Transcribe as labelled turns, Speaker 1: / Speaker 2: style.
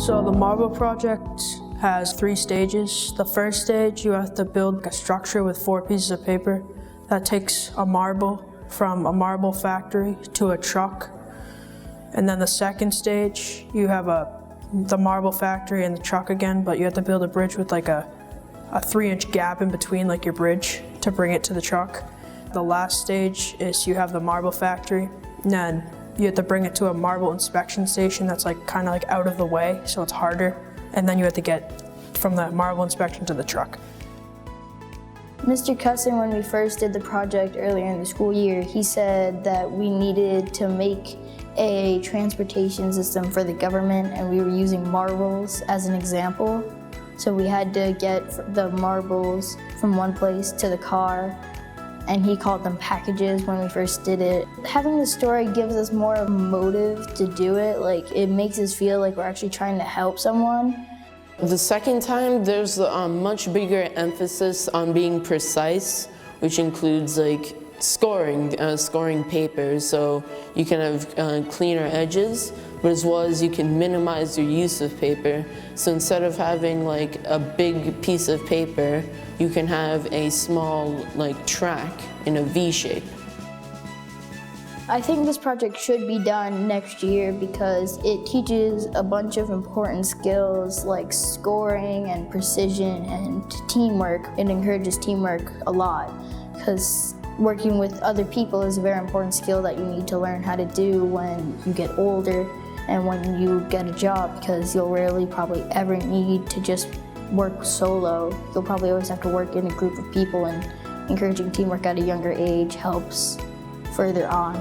Speaker 1: So the marble project has 3 stages. The first stage, you have to build a structure with 4 pieces of paper. That takes a marble from a marble factory to a truck. And then the second stage, you have the marble factory and the truck again, but you have to build a bridge with like a 3-inch gap in between, like your bridge, to bring it to the truck. The last stage is you have the marble factory, and then you have to bring it to a marble inspection station that's like kind of like out of the way, so it's harder. And then you have to get from the marble inspection to the truck.
Speaker 2: Mr. Cusson, when we first did the project earlier in the school year, he said that we needed to make a transportation system for the government, and we were using marbles as an example. So we had to get the marbles from one place to the car, and he called them packages when we first did it. Having the story gives us more of a motive to do it. Like, it makes us feel like we're actually trying to help someone.
Speaker 3: The second time, there's a much bigger emphasis on being precise, which includes like scoring paper, so you can have cleaner edges, but as well as you can minimize your use of paper. So instead of having like a big piece of paper, you can have a small like track in a V shape.
Speaker 2: I think this project should be done next year because it teaches a bunch of important skills like scoring and precision and teamwork. It encourages teamwork a lot because working with other people is a very important skill that you need to learn how to do when you get older and when you get a job, because you'll rarely probably ever need to just work solo. You'll probably always have to work in a group of people, and encouraging teamwork at a younger age helps further on.